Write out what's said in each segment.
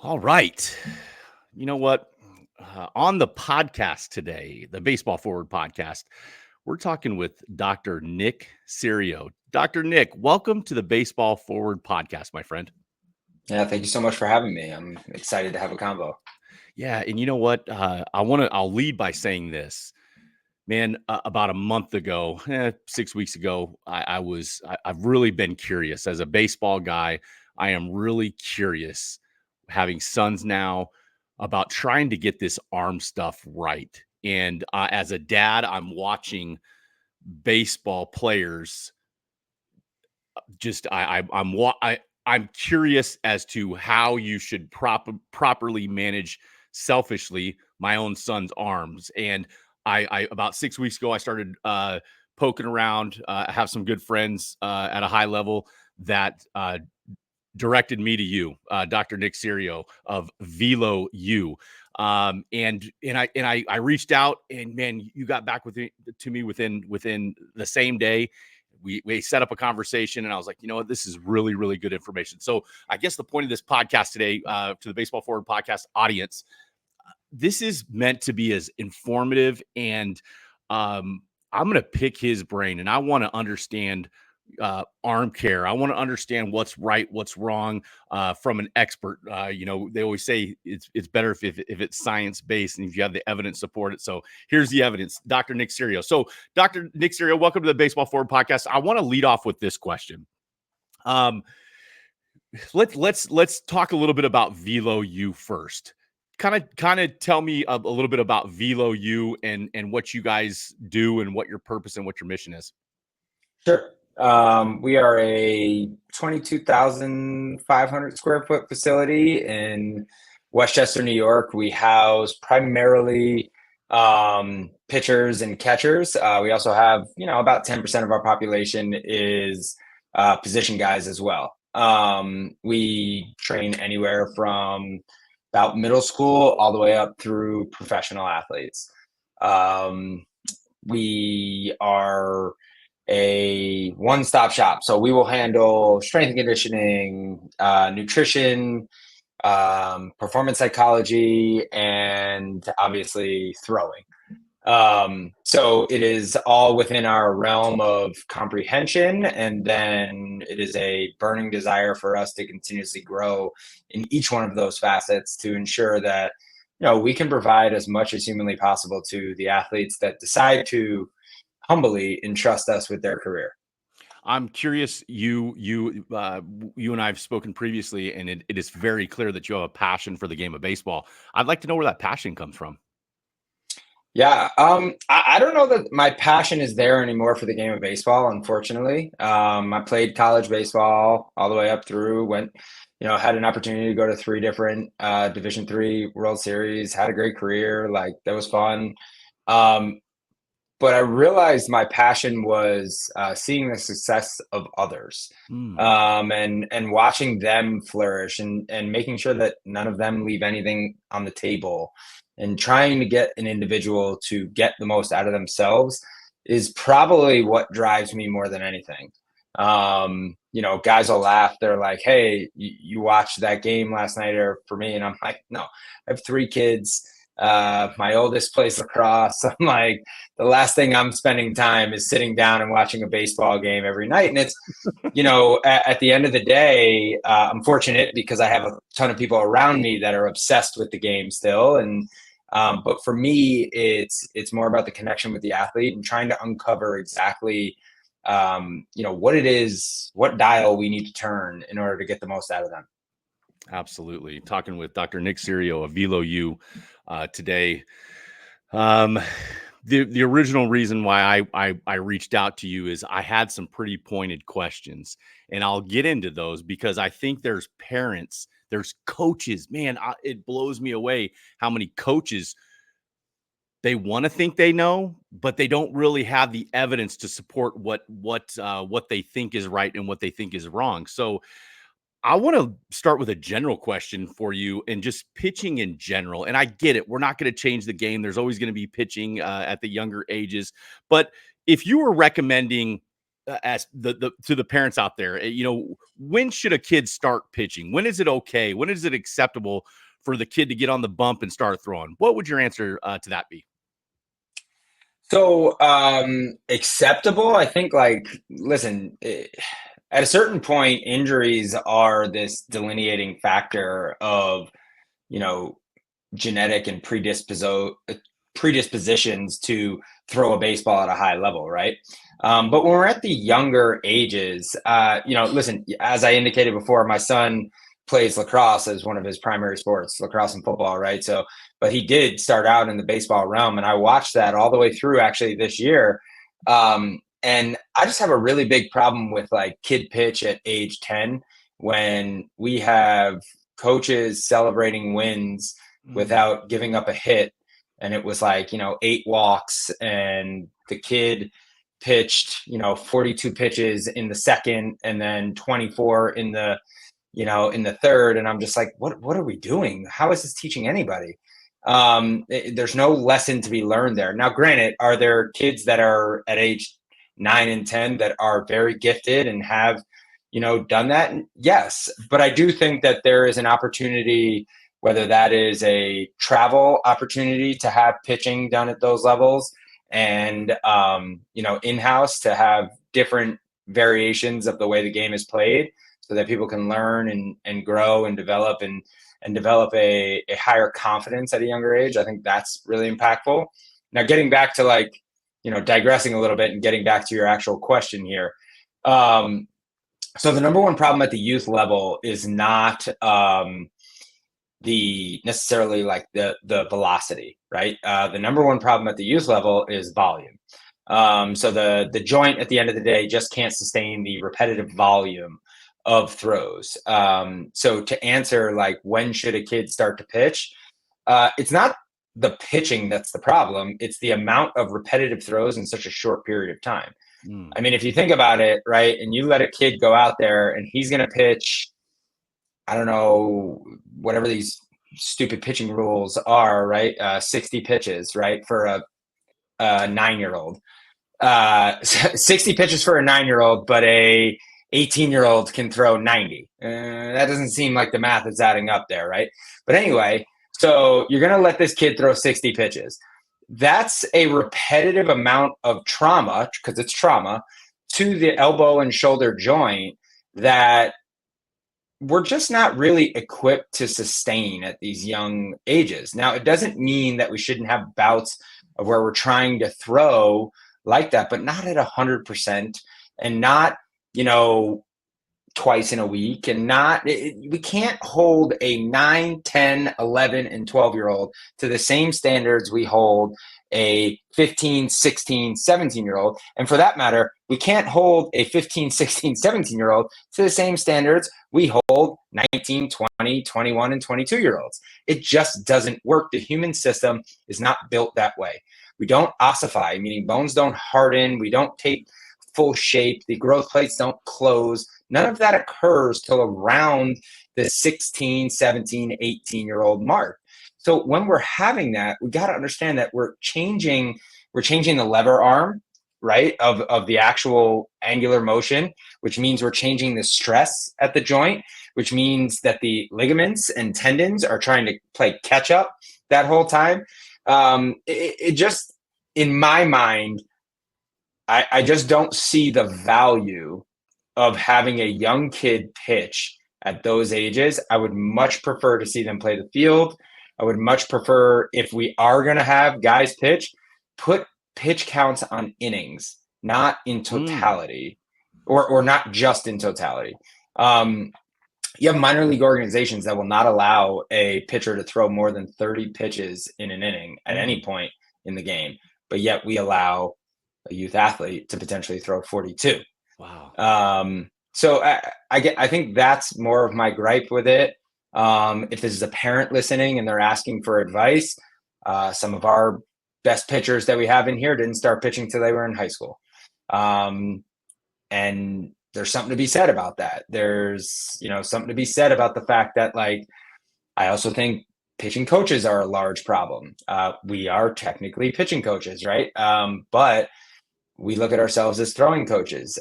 All right. You know what? On the podcast today, the Baseball Forward podcast, we're talking with Dr. Nick Serio. Dr. Nick, welcome to the Baseball Forward podcast, my friend. Yeah, thank you so much for having me. I'm excited to have a combo. Yeah, and you know what? I'll lead by saying this. Man, about a month ago, 6 weeks ago, I've really been curious as a baseball guy. I am really curious, having sons now, about trying to get this arm stuff right. And as a dad, I'm watching baseball players. Just I'm curious as to how you should properly manage selfishly my own son's arms. And I about 6 weeks ago I started poking around. I have some good friends at a high level that directed me to you, Dr. Nick Serio of VeloU. And I reached out, and man, you got back to me within the same day. We set up a conversation, and I was like, you know what, this is really, really good information. So I guess the point of this podcast today, to the Baseball Forward podcast audience, this is meant to be as informative, and I'm going to pick his brain, and I want to understand arm care. I want to understand what's right, what's wrong, from an expert. They always say it's better if it's science based and if you have the evidence support it. So here's the evidence, Dr. Nick Serio. So Dr. Nick Serio, welcome to the Baseball Forward podcast. I want to lead off with this question. Let's talk a little bit about VeloU first. Kind of tell me a little bit about VeloU and what you guys do and what your purpose and what your mission is. Sure. We are a 22,500 square foot facility in Westchester, New York. We house primarily pitchers and catchers. We also have, about 10% of our population is position guys as well. We train anywhere from about middle school all the way up through professional athletes. We are a one-stop shop. So we will handle strength and conditioning, nutrition, performance psychology, and obviously throwing. So it is all within our realm of comprehension, and then it is a burning desire for us to continuously grow in each one of those facets to ensure that we can provide as much as humanly possible to the athletes that decide to humbly entrust us with their career. I'm curious. You and I have spoken previously, and it is very clear that you have a passion for the game of baseball. I'd like to know where that passion comes from. Yeah, I don't know that my passion is there anymore for the game of baseball, unfortunately. I played college baseball all the way up through, had an opportunity to go to three different Division III World Series, had a great career, like that was fun. But I realized my passion was seeing the success of others, and watching them flourish and making sure that none of them leave anything on the table, and trying to get an individual to get the most out of themselves is probably what drives me more than anything. Guys will laugh. They're like, hey, you watched that game last night, or for me? And I'm like, no, I have three kids. My oldest plays lacrosse. I'm like, the last thing I'm spending time is sitting down and watching a baseball game every night. And it's, at the end of the day, I'm fortunate because I have a ton of people around me that are obsessed with the game still. And, but for me, it's more about the connection with the athlete and trying to uncover exactly, what it is, what dial we need to turn in order to get the most out of them. Absolutely. Talking with Dr. Nick Serio of VeloU today. The original reason why I reached out to you is I had some pretty pointed questions, and I'll get into those because I think there's parents, there's coaches. Man, it blows me away how many coaches, they want to think they know, but they don't really have the evidence to support what they think is right and what they think is wrong. So I want to start with a general question for you and just pitching in general. And I get it. We're not going to change the game. There's always going to be pitching at the younger ages. But if you were recommending as the to the parents out there, when should a kid start pitching? When is it okay? When is it acceptable for the kid to get on the bump and start throwing? What would your answer to that be? So, acceptable, I think, like, listen, at a certain point, injuries are this delineating factor of, you know, genetic and predispositions to throw a baseball at a high level, right? But when we're at the younger ages, listen, as I indicated before, my son plays lacrosse as one of his primary sports, lacrosse and football, right? So, but he did start out in the baseball realm, and I watched that all the way through actually this year. And I just have a really big problem with like kid pitch at age 10 when we have coaches celebrating wins without giving up a hit. And it was like, 8 walks, and the kid pitched, 42 pitches in the second and then 24 in the third. And I'm just like, what are we doing? How is this teaching anybody? There's no lesson to be learned there. Now, granted, are there kids that are at age 9 and 10 that are very gifted and have, done that? Yes. But I do think that there is an opportunity, whether that is a travel opportunity to have pitching done at those levels and, in-house to have different variations of the way the game is played so that people can learn and grow and develop and develop a higher confidence at a younger age. I think that's really impactful. Now, getting back to like, digressing a little bit and getting back to your actual question here. So the number one problem at the youth level is not the necessarily like the velocity, right? The number one problem at the youth level is volume. So the joint at the end of the day just can't sustain the repetitive volume of throws. So to answer like when should a kid start to pitch, it's not the pitching that's the problem. It's the amount of repetitive throws in such a short period of time. I mean, if you think about it, right, and you let a kid go out there and he's going to pitch, I don't know, whatever these stupid pitching rules are, right? 60 pitches, right, for a 9-year-old. 60 pitches for a 9-year-old, but a 18-year-old can throw 90. That doesn't seem like the math is adding up there, right? But anyway, so you're going to let this kid throw 60 pitches. That's a repetitive amount of trauma, because it's trauma, to the elbow and shoulder joint that we're just not really equipped to sustain at these young ages. Now, it doesn't mean that we shouldn't have bouts of where we're trying to throw like that, but not at 100% and not, twice in a week, and we can't hold a 9, 10, 11, and 12-year-old to the same standards we hold a 15, 16, 17-year-old. And for that matter, we can't hold a 15, 16, 17-year-old to the same standards we hold 19, 20, 21, and 22-year-olds. It just doesn't work. The human system is not built that way. We don't ossify, meaning bones don't harden. We don't take full shape. The growth plates don't close. None of that occurs till around the 16, 17, 18-year-old mark. So when we're having that, we got to understand that we're changing the lever arm, right, of the actual angular motion, which means we're changing the stress at the joint, which means that the ligaments and tendons are trying to play catch up that whole time. It just, in my mind, I just don't see the value of having a young kid pitch at those ages. I would much prefer to see them play the field. I would much prefer, if we are going to have guys pitch, put pitch counts on innings, not in totality, or not just in totality. You have minor league organizations that will not allow a pitcher to throw more than 30 pitches in an inning at any point in the game, but yet we allow a youth athlete to potentially throw 42. Wow. So I think that's more of my gripe with it. If this is a parent listening and they're asking for advice, some of our best pitchers that we have in here didn't start pitching till they were in high school. And there's something to be said about that. There's, something to be said about the fact that, like, I also think pitching coaches are a large problem. We are technically pitching coaches, right? But we look at ourselves as throwing coaches.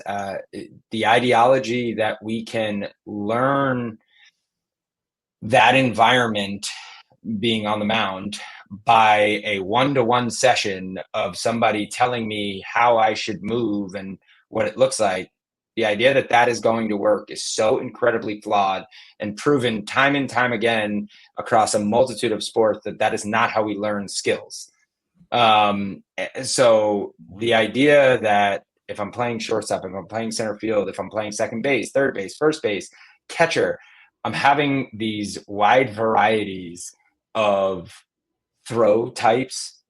The ideology that we can learn that environment being on the mound by a one-to-one session of somebody telling me how I should move and what it looks like, the idea that that is going to work is so incredibly flawed and proven time and time again across a multitude of sports that that is not how we learn skills. So the idea that if I'm playing shortstop, if I'm playing center field, if I'm playing second base, third base, first base, catcher, I'm having these wide varieties of throw types,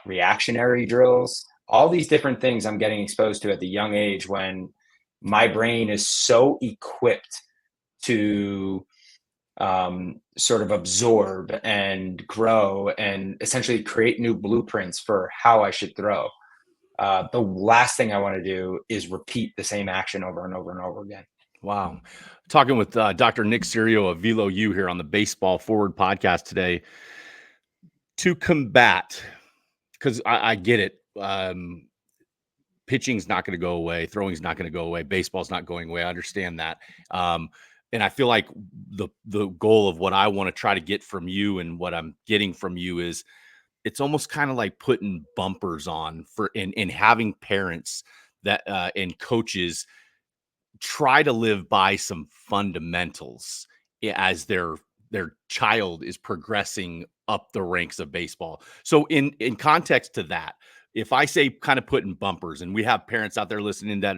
reactionary drills, all these different things I'm getting exposed to at the young age when my brain is so equipped to sort of absorb and grow and essentially create new blueprints for how I should throw. The last thing I want to do is repeat the same action over and over and over again. Wow. Talking with Dr. Nick Serio of VeloU here on the Baseball Forward podcast today. To combat, because I get it, pitching's not going to go away, throwing's not going to go away, baseball's not going away. I understand that. And I feel like the goal of what I want to try to get from you and what I'm getting from you is it's almost kind of like putting bumpers on for and having parents that and coaches try to live by some fundamentals as their child is progressing up the ranks of baseball. So in context to that, if I say kind of putting bumpers, and we have parents out there listening that,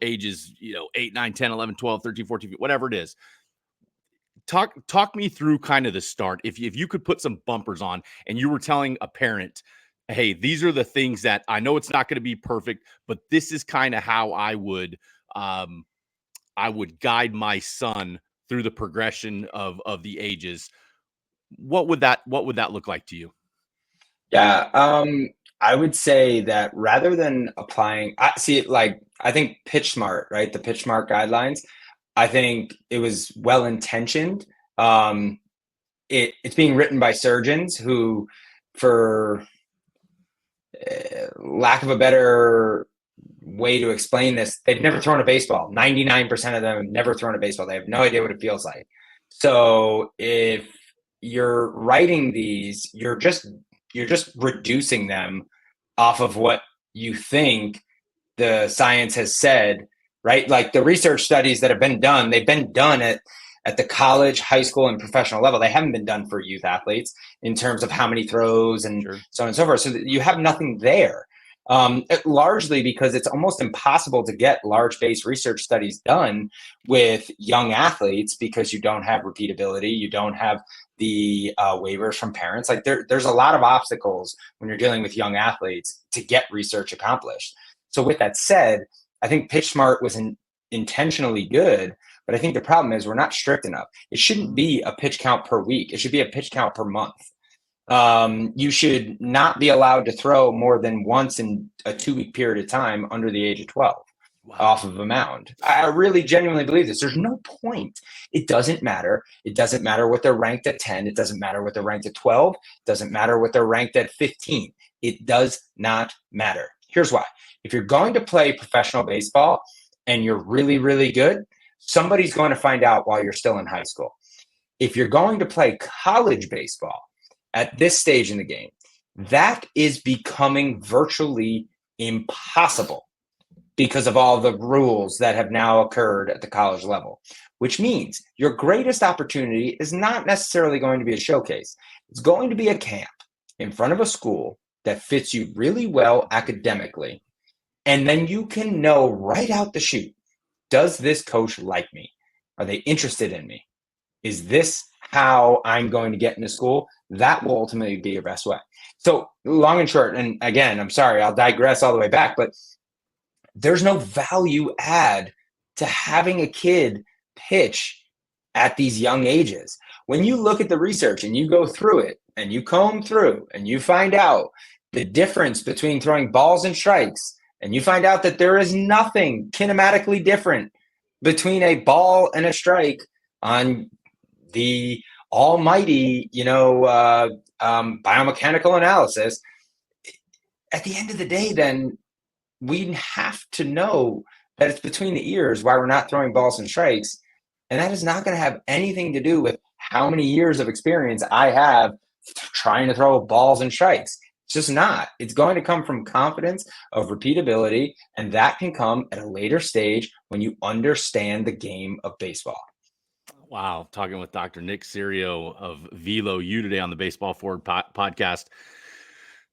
ages, 8, 9, 10, 11, 12, 13, 14, whatever it is, talk me through kind of the start. If you could put some bumpers on and you were telling a parent, hey, these are the things that I know it's not going to be perfect, but this is kind of how I would guide my son through the progression of the ages. What would that look like to you? Yeah, I would say that rather than applying, I see it like I think Pitch Smart, right? The Pitch Smart guidelines. I think it was well intentioned. It's being written by surgeons who, for lack of a better way to explain this, they've never thrown a baseball. 99% of them have never thrown a baseball. They have no idea what it feels like. So if you're writing these, you're just reducing them off of what you think the science has said, right? Like the research studies that have been done, they've been done at the college, high school, and professional level. They haven't been done for youth athletes in terms of how many throws and Sure. so on and so forth. So you have nothing there. Largely because it's almost impossible to get large-based research studies done with young athletes because you don't have repeatability, you don't have the waivers from parents. Like there's a lot of obstacles when you're dealing with young athletes to get research accomplished. So with that said, I think Pitch Smart was intentionally good, but I think the problem is we're not strict enough. It shouldn't be a pitch count per week. It should be a pitch count per month. You should not be allowed to throw more than once in a 2-week period of time under the age of 12 off of a mound. I really genuinely believe this. There's no point. It doesn't matter. It doesn't matter what they're ranked at 10. It doesn't matter what they're ranked at 12. It doesn't matter what they're ranked at 15. It does not matter. Here's why. If you're going to play professional baseball and you're really, really good, somebody's going to find out while you're still in high school. If you're going to play college baseball at this stage in the game, that is becoming virtually impossible because of all the rules that have now occurred at the college level, which means your greatest opportunity is not necessarily going to be a showcase. It's going to be a camp in front of a school that fits you really well academically. And then you can know right out the chute, does this coach like me? Are they interested in me? Is this how I'm going to get into school? That will ultimately be your best way. So long and short, and again, I'm sorry, I'll digress all the way back, but there's no value add to having a kid pitch at these young ages. When you look at the research and you go through it and you comb through and you find out the difference between throwing balls and strikes, and you find out that there is nothing kinematically different between a ball and a strike on the almighty, biomechanical analysis, at the end of the day, then we have to know that it's between the ears why we're not throwing balls and strikes. And that is not going to have anything to do with how many years of experience I have trying to throw balls and strikes. It's just not. It's going to come from confidence of repeatability, and that can come at a later stage when you understand the game of baseball. Wow, talking with Dr. Nick Serio of VeloU today on the Baseball Forward podcast.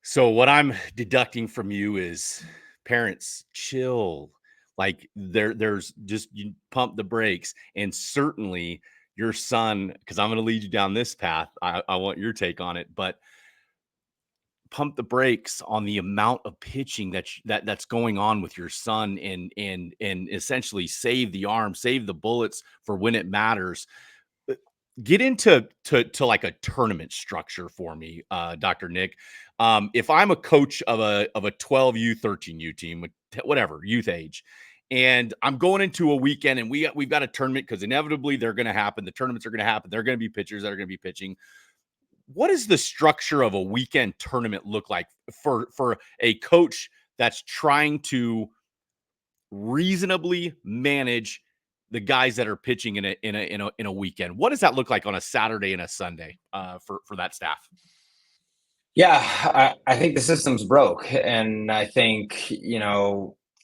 So what I'm deducting from you is parents chill. Like there's just you pump the brakes, and certainly your son, because I'm going to lead you down this path. I want your take on it, but pump the brakes on the amount of pitching that's going on with your son, and essentially save the arm, save the bullets for when it matters. Get into to like a tournament structure for me, Dr. Nick. If I'm a coach of a 12U, 13U team, whatever youth age, and I'm going into a weekend and we've got a tournament because inevitably they're going to happen. The tournaments are going to happen. They're going to be pitchers that are going to be pitching. What does the structure of a weekend tournament look like for a coach that's trying to reasonably manage the guys that are pitching in a weekend? What does that look like on a Saturday and a Sunday for that staff? Yeah, I think the system's broke. And I think,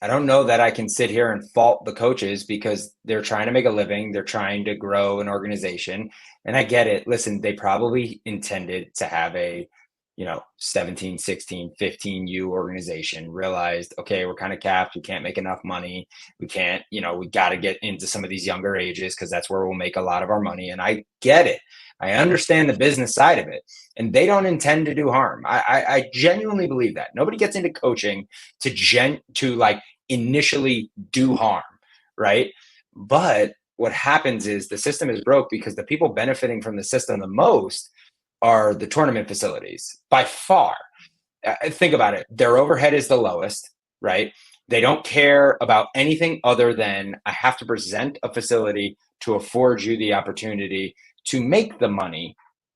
I don't know that I can sit here and fault the coaches because they're trying to make a living. They're trying to grow an organization. And I get it. Listen, they probably intended to have a, 17, 16, 15U organization, realized, okay, we're kind of capped. We can't make enough money. We can't, we got to get into some of these younger ages because that's where we'll make a lot of our money. And I get it. I understand the business side of it, and they don't intend to do harm. I genuinely believe that nobody gets into coaching to like initially do harm, right? But what happens is the system is broke because the people benefiting from the system the most are the tournament facilities by far. Think about it. Their overhead is the lowest, right? They don't care about anything other than I have to present a facility to afford you the opportunity to make the money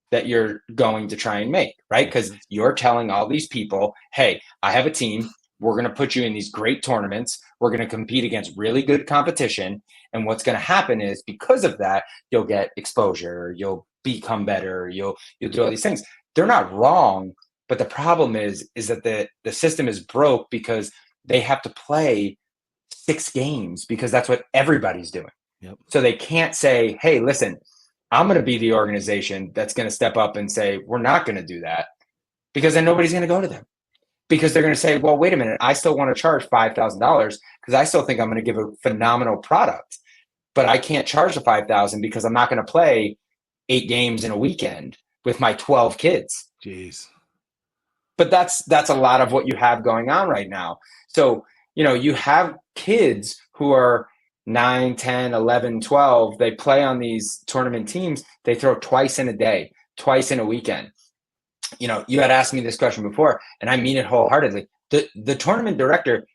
that you're going to try and make, right? Because you're telling all these people, hey, I have a team. We're going to put you in these great tournaments. We're going to compete against really good competition. And what's going to happen is because of that, you'll get exposure. You'll become better. You'll do all these things. They're not wrong. But the problem is that the system is broke because they have to play 6 games because that's what everybody's doing. Yep. So they can't say, hey, listen, I'm going to be the organization that's going to step up and say, we're not going to do that, because then nobody's going to go to them, because they're going to say, well, wait a minute, I still want to charge $5,000 because I still think I'm going to give a phenomenal product, but I can't charge the $5,000 because I'm not going to play 8 games in a weekend with my 12 kids. Jeez. But that's a lot of what you have going on right now. So, you have kids who are 9, 10, 11, 12, they play on these tournament teams. They throw twice in a day, twice in a weekend. You had asked me this question before, and I mean it wholeheartedly. The tournament director,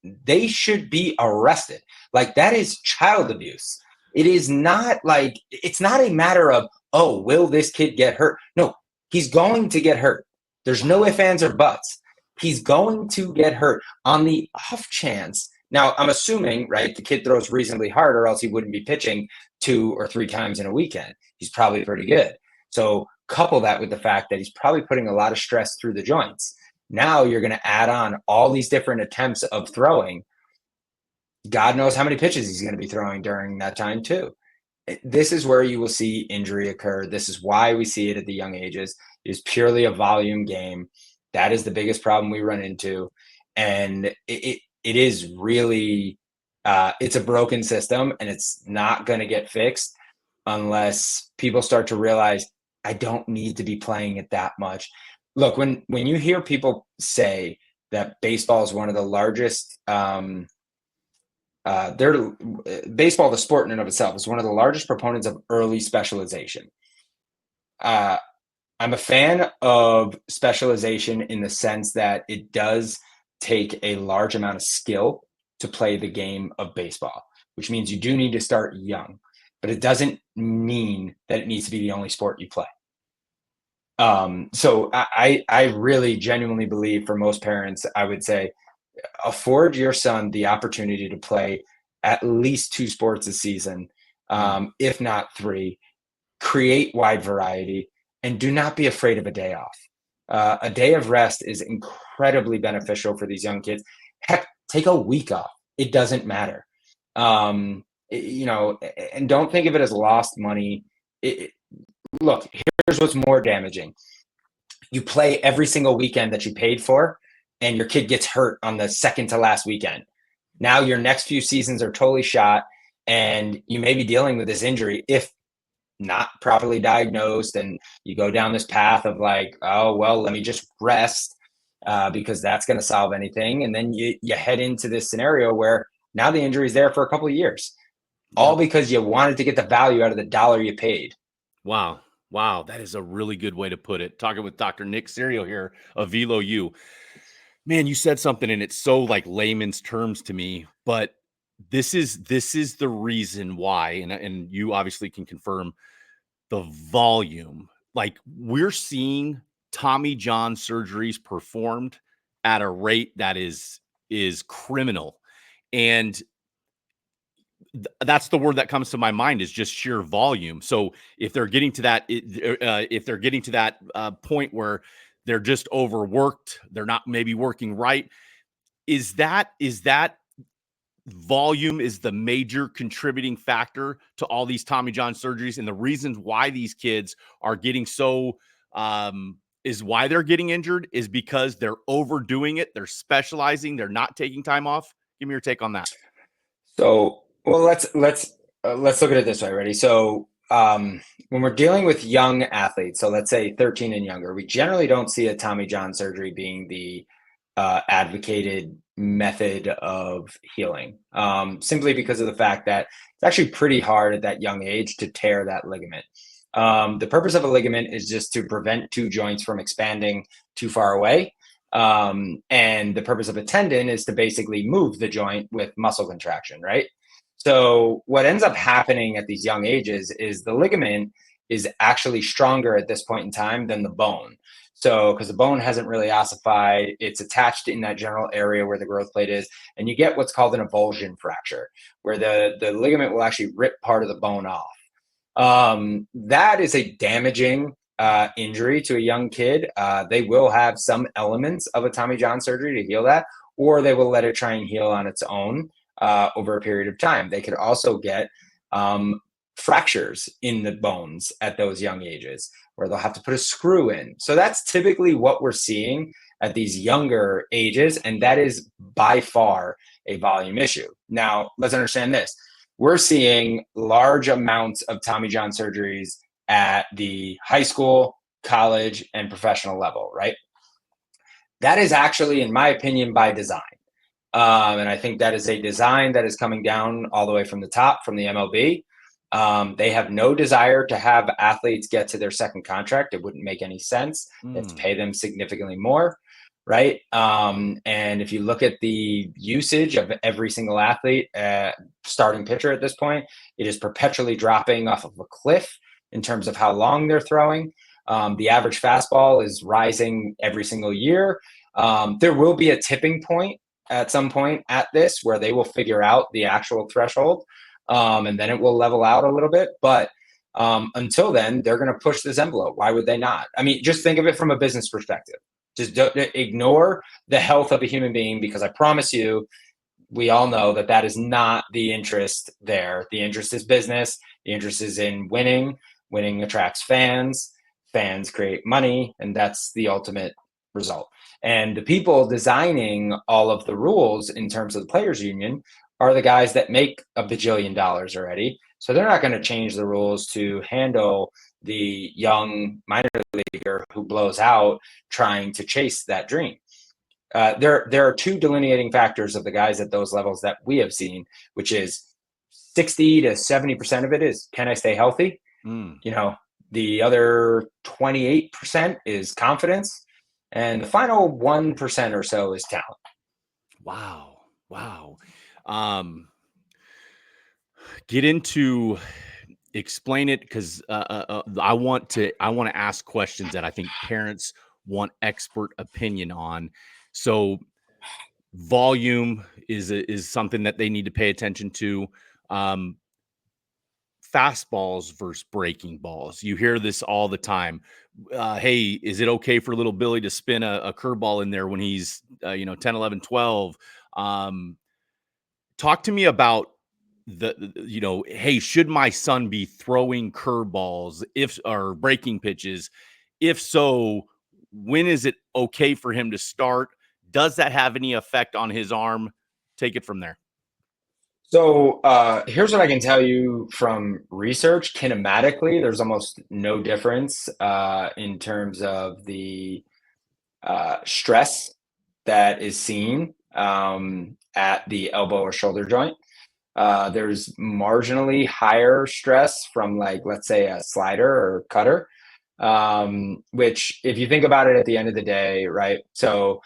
they should be arrested. Like, that is child abuse. It is not like, it's not a matter of, oh, will this kid get hurt? No, he's going to get hurt. There's no ifs, ands, or buts. He's going to get hurt on the off chance. Now, I'm assuming, right, the kid throws reasonably hard, or else he wouldn't be pitching 2 or 3 times in a weekend. He's probably pretty good. So couple that with the fact that he's probably putting a lot of stress through the joints. Now you're going to add on all these different attempts of throwing. God knows how many pitches he's going to be throwing during that time too. This is where you will see injury occur. This is why we see it at the young ages. It is purely a volume game. That is the biggest problem we run into. And it is really, it's a broken system, and it's not going to get fixed unless people start to realize, I don't need to be playing it that much. Look, when you hear people say that baseball is one of the largest, baseball, the sport in and of itself, is one of the largest proponents of early specialization. I'm a fan of specialization in the sense that it does take a large amount of skill to play the game of baseball, which means you do need to start young, but it doesn't mean that it needs to be the only sport you play. So I really genuinely believe, for most parents, I would say, afford your son the opportunity to play at least 2 sports a season, if not 3. Create wide variety, and do not be afraid of a day off. A day of rest is incredibly beneficial for these young kids. Heck, take a week off. It doesn't matter. And don't think of it as lost money. Look, here's what's more damaging. You play every single weekend that you paid for, and your kid gets hurt on the second to last weekend. Now your next few seasons are totally shot, and you may be dealing with this injury if not properly diagnosed, and you go down this path of like, oh, well, let me just rest because that's going to solve anything. And then you head into this scenario where now the injury is there for a couple of years, all because you wanted to get the value out of the dollar you paid. Wow. Wow. That is a really good way to put it. Talking with Dr. Nick Serio here of VeloU. Man, you said something and it's so like layman's terms to me, but this is the reason why, and you obviously can confirm the volume. Like we're seeing Tommy John surgeries performed at a rate that is criminal. And that's the word that comes to my mind is just sheer volume. So if they're getting to that, point where they're just overworked, they're not maybe working right. Is that volume is the major contributing factor to all these Tommy John surgeries and the reasons why these kids are getting so is why they're getting injured is because they're overdoing it. They're specializing. They're not taking time off. Give me your take on that. So, well, let's look at it this way. Ready? So, when we're dealing with young athletes, so let's say 13 and younger, we generally don't see a Tommy John surgery being the advocated method of healing, simply because of the fact that it's actually pretty hard at that young age to tear that ligament. The purpose of a ligament is just to prevent two joints from expanding too far away. And the purpose of a tendon is to basically move the joint with muscle contraction, right? So what ends up happening at these young ages is the ligament is actually stronger at this point in time than the bone. So because the bone hasn't really ossified, it's attached in that general area where the growth plate is, and you get what's called an avulsion fracture, where the ligament will actually rip part of the bone off. That is a damaging injury to a young kid. They will have some elements of a Tommy John surgery to heal that, or they will let it try and heal on its own over a period of time. They could also get fractures in the bones at those young ages where they'll have to put a screw in. So that's typically what we're seeing at these younger ages, and that is by far a volume issue. Now, let's understand this. We're seeing large amounts of Tommy John surgeries at the high school, college, and professional level, right? That is actually, in my opinion, by design. And I think that is a design that is coming down all the way from the top, from the MLB. They have no desire to have athletes get to their second contract. It wouldn't make any sense. They have to pay them significantly more, right? And if you look at the usage of every single athlete, starting pitcher at this point, it is perpetually dropping off of a cliff in terms of how long they're throwing. The average fastball is rising every single year. There will be a tipping point at some point at this where they will figure out the actual threshold, and then it will level out a little bit. But until then, they're going to push this envelope. Why would they not? I mean, just think of it from a business perspective. Just don't ignore the health of a human being, because I promise you, we all know that that is not the interest there. The interest is business. The interest is in winning. Winning attracts fans. Fans create money, and that's the ultimate result. And the people designing all of the rules in terms of the players union are the guys that make $1 bajillion already. So they're not going to change the rules to handle the young minor leaguer who blows out trying to chase that dream. There are two delineating factors of the guys at those levels that we have seen, which is 60 to 70% of it is, can I stay healthy? The other 28% is confidence. And the final 1% or so is talent. Wow. Get into explain it, because I want to ask questions that I think parents want expert opinion on. So Volume is something that they need to pay attention to. Um, Fastballs versus breaking balls. You hear this all the time. Hey, is it okay for little Billy to spin a curveball in there when he's 10, 11, 12? Talk to me about hey, should my son be throwing curveballs or breaking pitches? If so, when is it okay for him to start? Does that have any effect on his arm? Take it from there. So here's what I can tell you from research. Kinematically, there's almost no difference in terms of the stress that is seen at the elbow or shoulder joint. There's marginally higher stress from, like, let's say a slider or cutter, which, if you think about it at the end of the day, right? So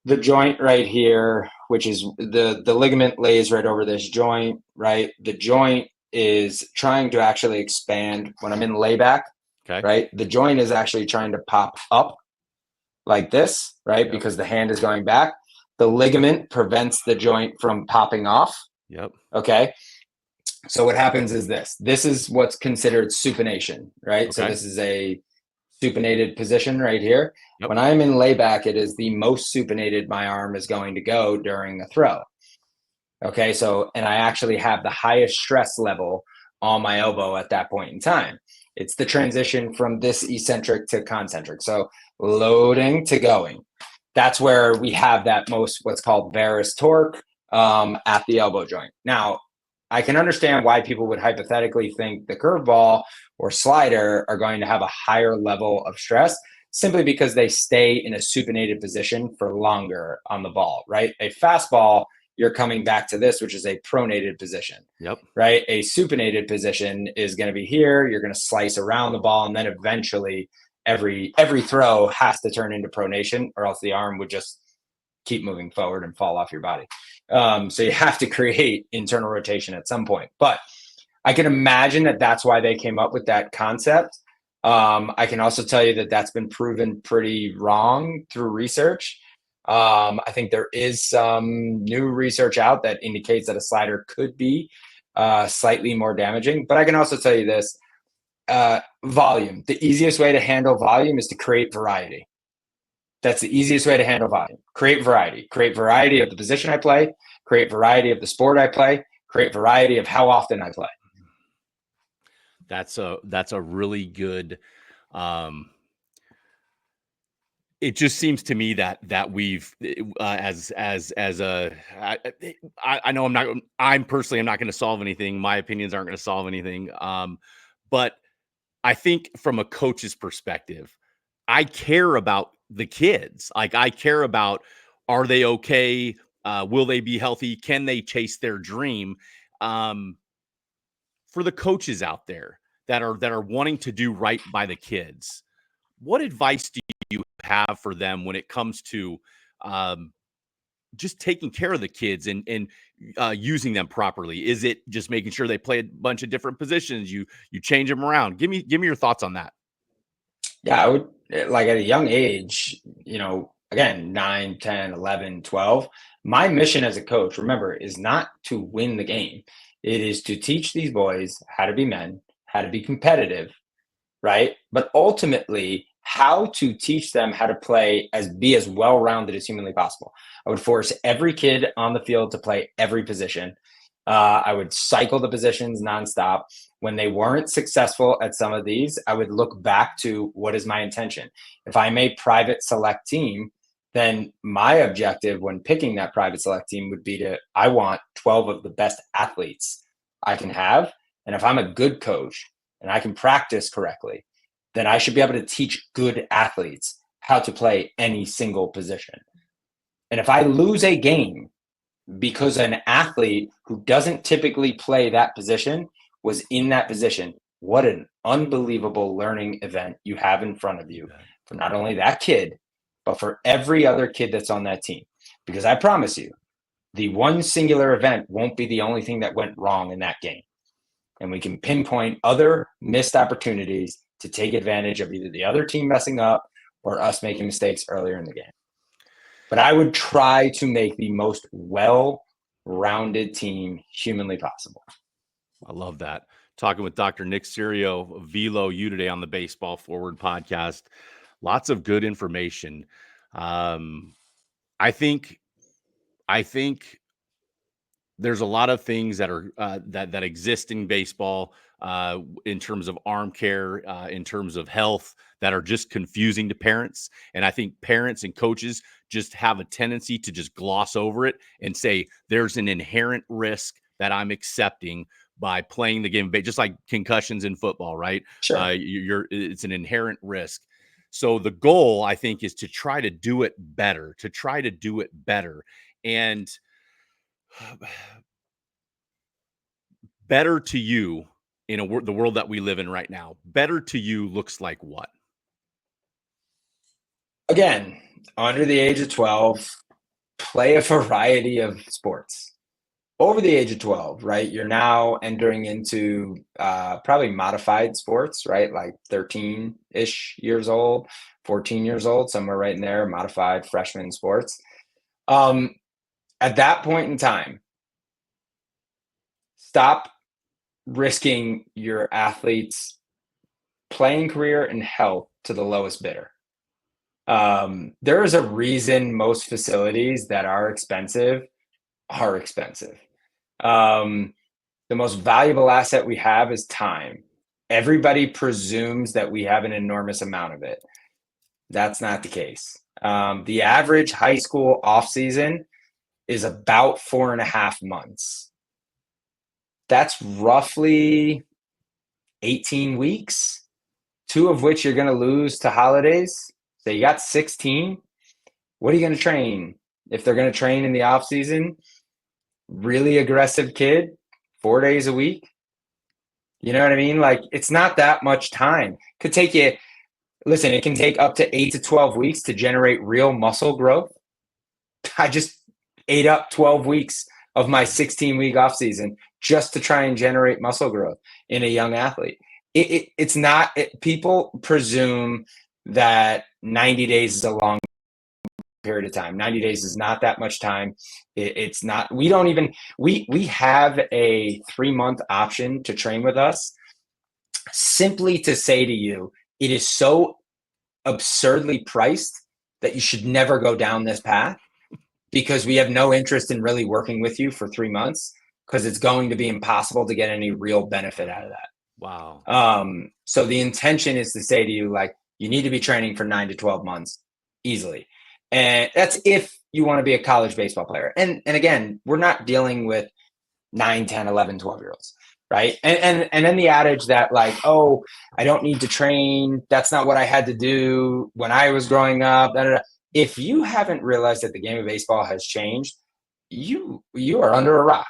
the joint right here, which is the ligament lays right over this joint, right? The joint is trying to actually expand when I'm in layback, Okay. right? The joint is actually trying to pop up like this, right? Yep. Because the hand is going back. The ligament prevents the joint from popping off. Yep. Okay. So what happens is this is what's considered supination, right? So Okay. this is a supinated position right here. Yep. When I'm in layback, it is the most supinated my arm is going to go during a throw. Okay. So, and I actually have the highest stress level on my elbow at that point in time. It's the transition from this eccentric to concentric. So loading to going. That's where we have that most what's called varus torque at the elbow joint. Now, I can understand why people would hypothetically think the curveball or slider are going to have a higher level of stress simply because they stay in a supinated position for longer on the ball, right? A fastball, you're coming back to this, which is a pronated position. Yep. Right? A supinated position is going to be here. You're going to slice around the ball, and then eventually every throw has to turn into pronation, or else the arm would just keep moving forward and fall off your body. So you have to create internal rotation at some point. But I can imagine that that's why they came up with that concept. I can also tell you that that's been proven pretty wrong through research. I think there is some new research out that indicates that a slider could be slightly more damaging. But I can also tell you this, volume. The easiest way to handle volume is to create variety. That's the easiest way to handle volume. Create variety. Create variety of the position I play. Create variety of the sport I play. Create variety of how often I play. That's a really good. It just seems to me that we've as a I know I'm personally I'm not going to solve anything. My opinions aren't going to solve anything. But I think from a coach's perspective, I care about the kids. Like, I care about, are they okay? Will they be healthy? Can they chase their dream? For the coaches out there that are wanting to do right by the kids, what advice do you have for them when it comes to um, just taking care of the kids and using them properly? Is it just making sure they play a bunch of different positions? You change them around. Give me your thoughts on that. Yeah, I would, like, at a young age, again, 9, 10, 11, 12. My mission as a coach, remember, is not to win the game. It is to teach these boys how to be men, how to be competitive, right? But ultimately, how to teach them how to be as well-rounded as humanly possible. I would force every kid on the field to play every position. I would cycle the positions nonstop. When they weren't successful at some of these, I would look back to, what is my intention? If I'm a private select team, then my objective when picking that private select team would be I want 12 of the best athletes I can have. And if I'm a good coach and I can practice correctly, then I should be able to teach good athletes how to play any single position. And if I lose a game because an athlete who doesn't typically play that position was in that position, what an unbelievable learning event you have in front of you for not only that kid, but for every other kid that's on that team. Because I promise you, the one singular event won't be the only thing that went wrong in that game. And we can pinpoint other missed opportunities to take advantage of either the other team messing up or us making mistakes earlier in the game. but I would try to make the most well-rounded team humanly possible. I love that. Talking with Dr. Nick Serio of VeloU today on the Baseball Forward podcast. Lots of good information. Um, I think there's a lot of things that are that exist in baseball in terms of arm care, in terms of health, that are just confusing to parents. And I think parents and coaches just have a tendency to just gloss over it and say there's an inherent risk that I'm accepting by playing the game, just like concussions in football, right? Sure. It's an inherent risk. So the goal, I think, is to try to do it better, and better to you in the world that we live in right now. Better to you looks like what? Again, under the age of 12, play a variety of sports. Over the age of 12, right? You're now entering into probably modified sports, right? Like 13-ish years old, 14 years old, somewhere right in there, modified freshman sports. At that point in time, stop risking your athlete's playing career and health to the lowest bidder. There is a reason most facilities that are expensive are expensive. The most valuable asset we have is time. Everybody presumes that we have an enormous amount of it. That's not the case. The average high school offseason is about 4.5 months. That's roughly 18 weeks, 2 of which you're going to lose to holidays. So you got 16. What are you going to train? If they're going to train in the offseason, really aggressive kid, 4 days a week. You know what I mean? Like, it's not that much time. Could take you, listen, it can take up to 8 to 12 weeks to generate real muscle growth. I just ate up 12 weeks of my 16-week offseason just to try and generate muscle growth in a young athlete. It's not, people presume that 90 days is a long period of time. 90 days is not that much time. It's not, we don't even, we have a 3-month option to train with us simply to say to you, it is so absurdly priced that you should never go down this path, because we have no interest in really working with you for 3 months, because it's going to be impossible to get any real benefit out of that. Wow. So the intention is to say to you, like, you need to be training for 9 to 12 months easily. And that's if you want to be a college baseball player. And again, we're not dealing with 9, 10, 11, 12-year-olds, right? And then the adage that, like, oh, I don't need to train. That's not what I had to do when I was growing up. Da, da, da. If you haven't realized that the game of baseball has changed, you are under a rock,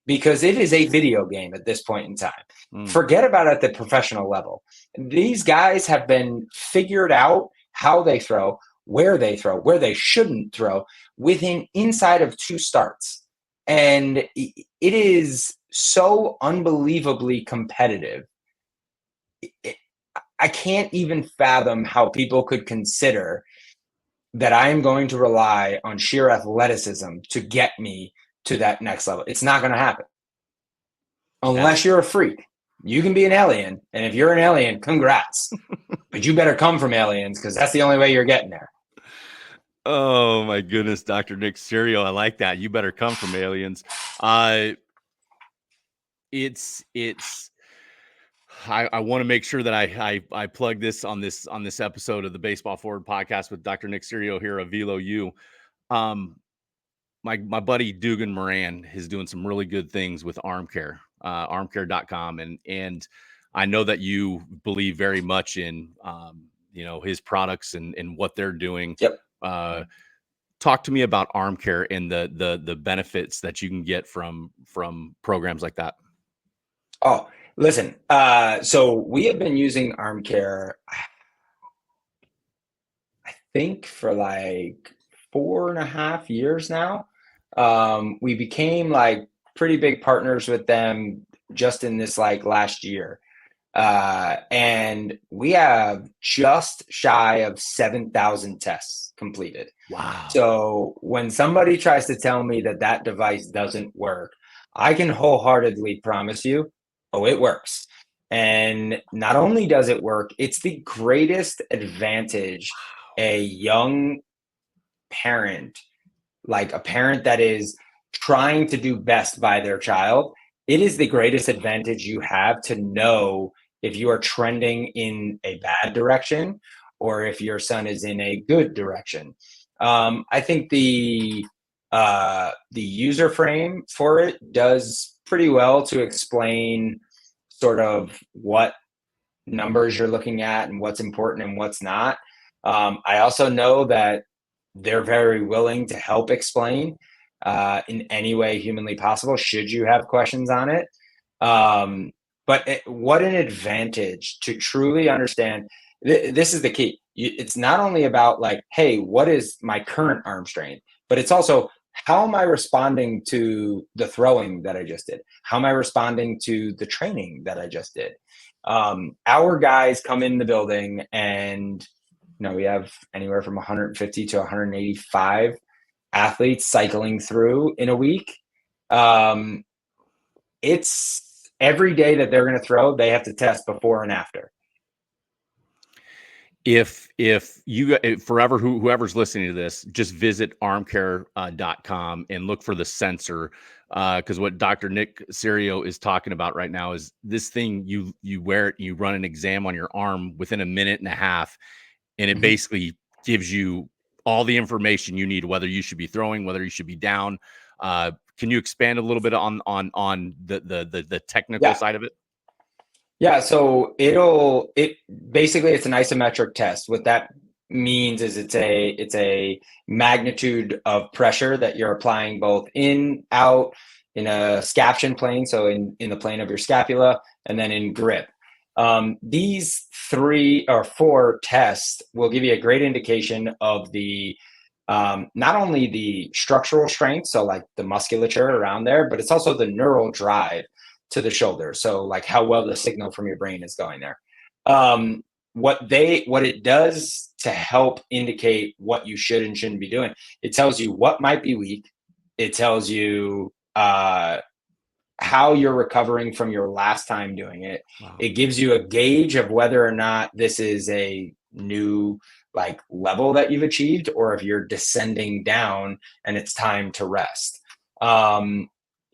because it is a video game at this point in time. Forget about it at the professional level. These guys have been figured out how they throw, where they shouldn't throw within inside of 2 starts. And it is so unbelievably competitive. I can't even fathom how people could consider that I am going to rely on sheer athleticism to get me to that next level. It's not going to happen. Unless you're a freak. You can be an alien. And if you're an alien, congrats. But you better come from aliens, because that's the only way you're getting there. Oh my goodness, Dr. Nick Serio. I like that. You better come from aliens. It's I want to make sure that I plug this on this episode of the Baseball Forward podcast with Dr. Nick Serio here of VeloU. My buddy Dugan Moran is doing some really good things with arm care, armcare.com. And I know that you believe very much in, his products and what they're doing. Yep. Talk to me about arm care and the benefits that you can get from programs like that. Oh, listen. So we have been using arm care, I think, for like 4.5 years now. We became like pretty big partners with them just in this like last year. And we have just shy of 7,000 tests completed. Wow. So when somebody tries to tell me that that device doesn't work, I can wholeheartedly promise you, oh, it works. And not only does it work, it's the greatest advantage a young parent, like a parent that is trying to do best by their child, it is the greatest advantage you have to know if you are trending in a bad direction or if your son is in a good direction. I think the user frame for it does pretty well to explain sort of what numbers you're looking at and what's important and what's not. I also know that they're very willing to help explain in any way humanly possible, should you have questions on it. What an advantage to truly understand. This is the key. It's not only about like, hey, what is my current arm strength, but it's also how am I responding to the throwing that I just did? How am I responding to the training that I just did? Our guys come in the building and we have anywhere from 150 to 185 athletes cycling through in a week. It's every day that they're going to throw, they have to test before and after. If you forever whoever's listening to this, just visit armcare.com and look for the sensor, because what Dr. Nick Serio is talking about right now is this thing. You wear it, you run an exam on your arm within a minute and a half, and it basically gives you all the information you need, whether you should be throwing, whether you should be down. Can you expand a little bit on the technical side of it? Yeah, so it basically it's an isometric test. What that means is it's a magnitude of pressure that you're applying both in, out, in a scaption plane, so in the plane of your scapula, and then in grip. These 3 or 4 tests will give you a great indication of the not only the structural strength, so like the musculature around there, but it's also the neural drive to the shoulder. So like how well the signal from your brain is going there. What it does to help indicate what you should and shouldn't be doing, it tells you what might be weak. It tells you how you're recovering from your last time doing it. Wow. It gives you a gauge of whether or not this is a new like level that you've achieved or if you're descending down and it's time to rest.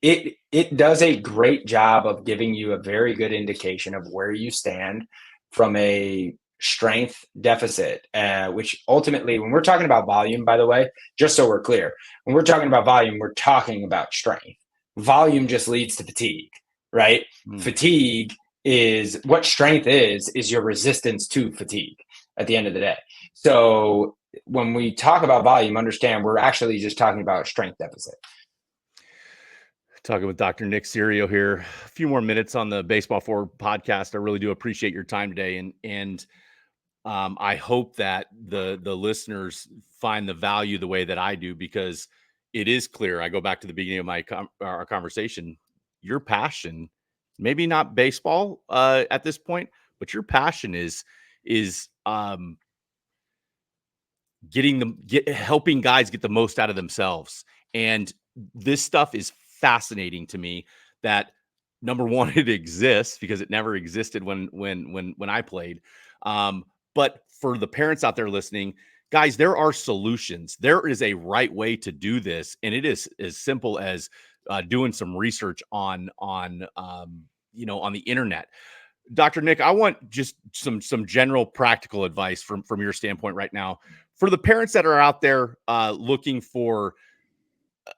It does a great job of giving you a very good indication of where you stand from a strength deficit, which ultimately, when we're talking about volume, by the way, just so we're clear, when we're talking about volume, we're talking about strength. Volume just leads to fatigue, right? Fatigue is what strength is your resistance to fatigue at the end of the day. So when we talk about volume, understand we're actually just talking about strength deficit. Talking with Dr. Nick Serio here. A few more minutes on the Baseball Forward podcast. I really do appreciate your time today, and I hope that the listeners find the value the way that I do, because it is clear. I go back to the beginning of our conversation. Your passion, maybe not baseball at this point, but your passion is helping guys get the most out of themselves. And this stuff is fascinating to me. That number one, it exists because it never existed when I played. But for the parents out there listening, guys, there are solutions. There is a right way to do this, and it is as simple as doing some research on the internet. Dr. Nick, I want just some general practical advice from your standpoint right now for the parents that are out there looking for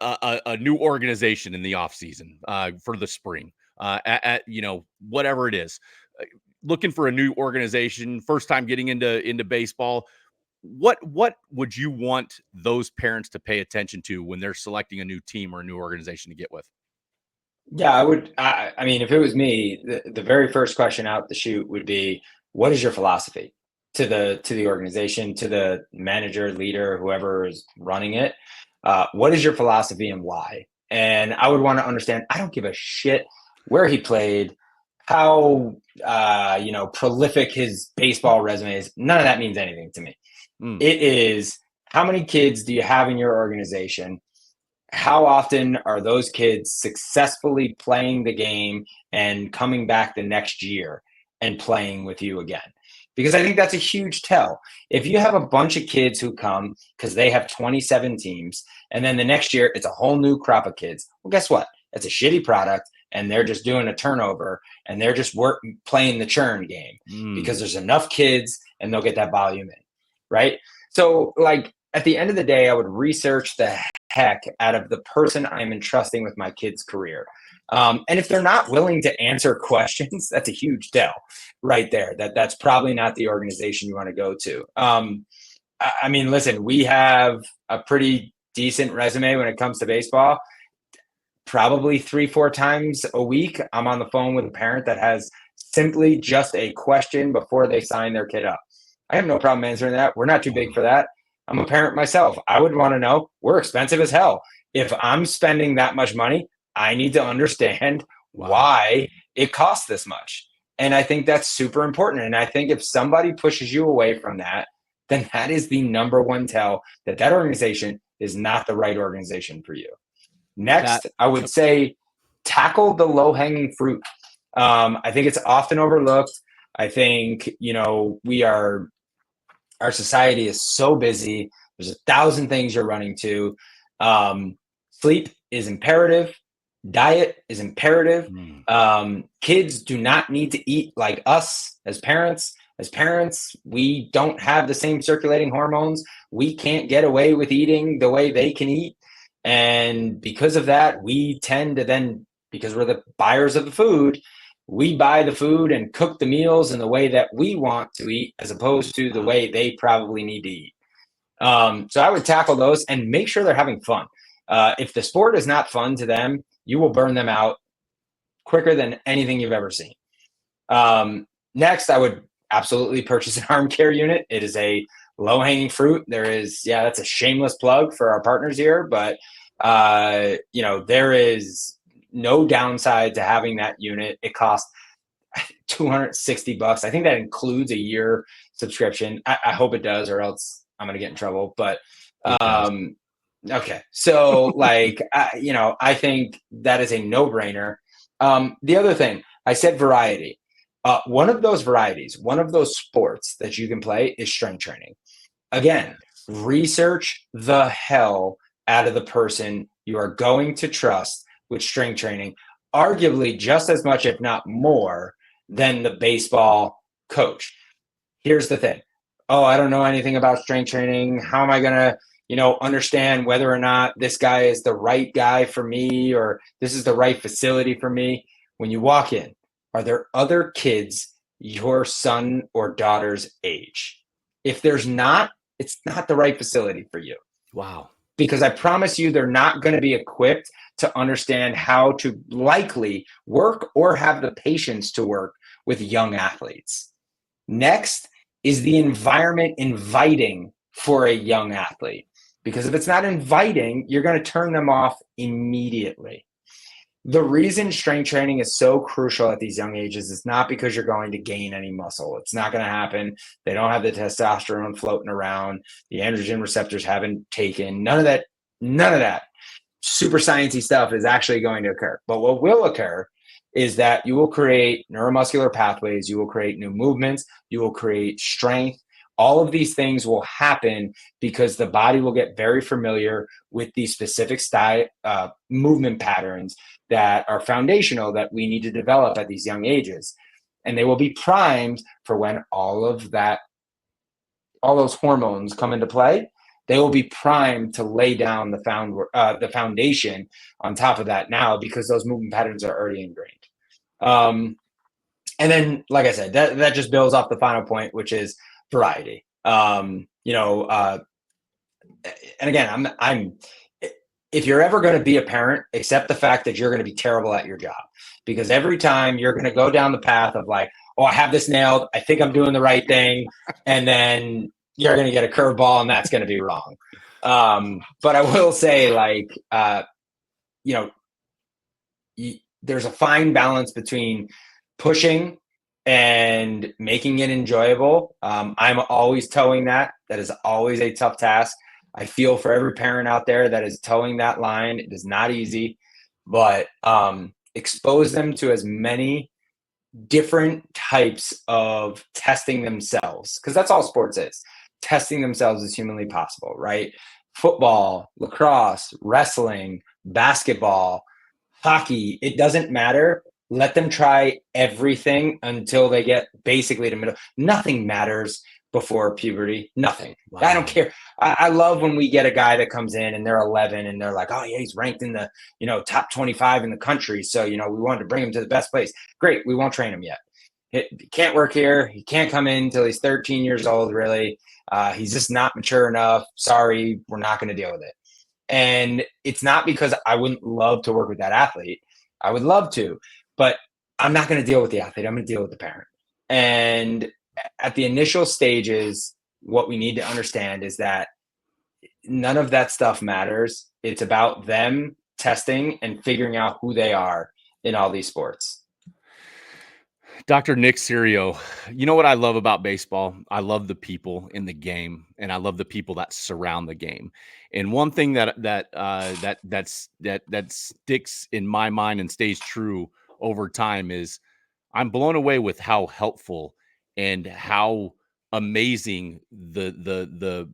a new organization in the offseason for the spring, at whatever it is, looking for a new organization, first time getting into baseball. What would you want those parents to pay attention to when they're selecting a new team or a new organization to get with? Yeah, I would. I mean, if it was me, the very first question out the chute would be, "What is your philosophy to the organization, to the manager, leader, whoever is running it? What is your philosophy and why?" And I would want to understand. I don't give a shit where he played, how prolific his baseball resume is. None of that means anything to me. It is how many kids do you have in your organization? How often are those kids successfully playing the game and coming back the next year and playing with you again? Because I think that's a huge tell. If you have a bunch of kids who come because they have 27 teams, and then the next year it's a whole new crop of kids, well, guess what? It's a shitty product, and they're just doing a turnover, and they're just playing the churn game because there's enough kids and they'll get that volume in, right? So, like, at the end of the day, I would research the heck out of the person I'm entrusting with my kid's career. And if they're not willing to answer questions, that's a huge tell right there. That's probably not the organization you want to go to. I mean, listen, we have a pretty decent resume when it comes to baseball. Probably 3-4 times a week, I'm on the phone with a parent that has simply just a question before they sign their kid up. I have no problem answering that. We're not too big for that. I'm a parent myself. I would want to know, we're expensive as hell. If I'm spending that much money, I need to understand why it costs this much. And I think that's super important. And I think if somebody pushes you away from that, then that is the number one tell that that organization is not the right organization for you. Next, I would say tackle the low-hanging fruit. I think it's often overlooked. I think, our society is so busy. There's 1,000 things you're running to. Sleep is imperative. Diet is imperative. Kids do not need to eat like us as parents. As parents, we don't have the same circulating hormones. We can't get away with eating the way they can eat. And because of that, we tend to then, because we're the buyers of the food, we buy the food and cook the meals in the way that we want to eat, as opposed to the way they probably need to eat. So I would tackle those and make sure they're having fun. If the sport is not fun to them, you will burn them out quicker than anything you've ever seen. Next, I would absolutely purchase an arm care unit. It is a low-hanging fruit. That's a shameless plug for our partners here, but there is no downside to having that unit. It costs $260. I think that includes a year subscription. I hope it does, or else I'm going to get in trouble. But okay, so I think that is a no-brainer. The other thing, I said variety. One of those varieties, one of those sports that you can play is strength training. Again, research the hell out of the person you are going to trust with strength training, arguably just as much, if not more, than the baseball coach. Here's the thing. Oh, I don't know anything about strength training. How am I going to, understand whether or not this guy is the right guy for me, or this is the right facility for me? When you walk in, are there other kids your son or daughter's age? If there's not, it's not the right facility for you. Wow. Because I promise you, they're not going to be equipped to understand how to likely work or have the patience to work with young athletes. Next is the environment inviting for a young athlete. Because if it's not inviting, you're going to turn them off immediately. The reason strength training is so crucial at these young ages is not because you're going to gain any muscle. It's not going to happen. They don't have the testosterone floating around. The androgen receptors haven't taken. None of that super sciencey stuff is actually going to occur. But what will occur is that you will create neuromuscular pathways. You will create new movements. You will create strength. All of these things will happen because the body will get very familiar with these specific movement patterns that are foundational that we need to develop at these young ages. And they will be primed for when all those hormones come into play. They will be primed to lay down the foundation on top of that now, because those movement patterns are already ingrained. And then, like I said, that just builds off the final point, which is variety. And again, I'm if you're ever going to be a parent, accept the fact that you're going to be terrible at your job, because every time you're going to go down the path of like, oh, I have this nailed, I think I'm doing the right thing, and then you're going to get a curveball and that's going to be wrong. But I will say, there's a fine balance between pushing and making it enjoyable. I'm always towing that. That is always a tough task. I feel for every parent out there that is towing that line. It is not easy, but expose them to as many different types of testing themselves, because that's all sports is, testing themselves as humanly possible, right? Football, lacrosse, wrestling, basketball, hockey, it doesn't matter. Let them try everything until they get basically to middle. Nothing matters before puberty. Nothing. Wow. I don't care. I love when we get a guy that comes in and they're 11 and they're like, oh yeah, he's ranked in the top 25 in the country. So we wanted to bring him to the best place. Great. We won't train him yet. He can't work here. He can't come in until he's 13 years old. Really, he's just not mature enough. Sorry, we're not going to deal with it. And it's not because I wouldn't love to work with that athlete. I would love to, but I'm not going to deal with the athlete. I'm going to deal with the parent. And at the initial stages, what we need to understand is that none of that stuff matters. It's about them testing and figuring out who they are in all these sports. Dr. Nick Serio, you know what I love about baseball? I love the people in the game, and I love the people that surround the game. And one thing that sticks in my mind and stays true over time is I'm blown away with how helpful and how amazing the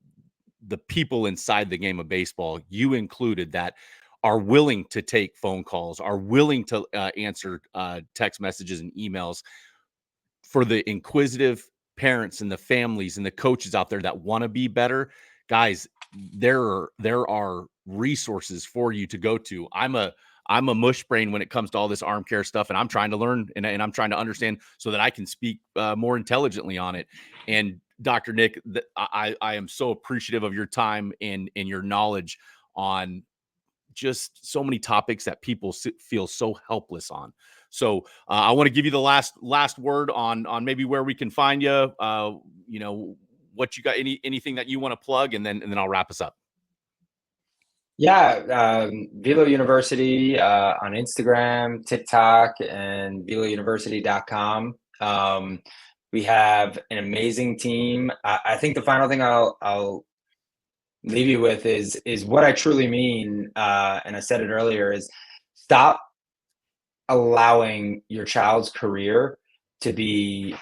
people inside the game of baseball, you included, that are willing to take phone calls, are willing to answer text messages and emails, for the inquisitive parents and the families and the coaches out there that want to be better. Guys, there are resources for you to go to. I'm a mush brain when it comes to all this arm care stuff, and I'm trying to learn and I'm trying to understand so that I can speak more intelligently on it. And Dr. Nick, I am so appreciative of your time and your knowledge on just so many topics that people feel so helpless on. So I want to give you the last word on maybe where we can find you. What you got, anything that you want to plug, and then I'll wrap us up. Yeah, Velo University on Instagram, TikTok, and VeloUniversity.com. We have an amazing team. I think the final thing I'll leave you with is what I truly mean, and I said it earlier, is stop allowing your child's career to be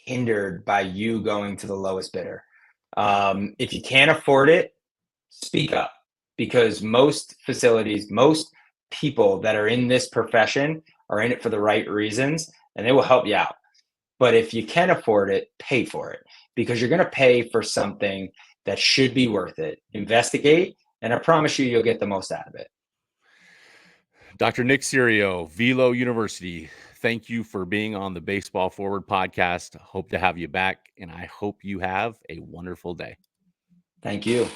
hindered by you going to the lowest bidder. If you can't afford it, speak up, because most facilities, most people that are in this profession are in it for the right reasons, and they will help you out. But if you can afford it, pay for it, because you're going to pay for something that should be worth it. Investigate, and I promise you'll get the most out of it. Dr. Nick Serio, Velo University, thank you for being on the Baseball Forward podcast. Hope to have you back, and I hope you have a wonderful day. Thank you.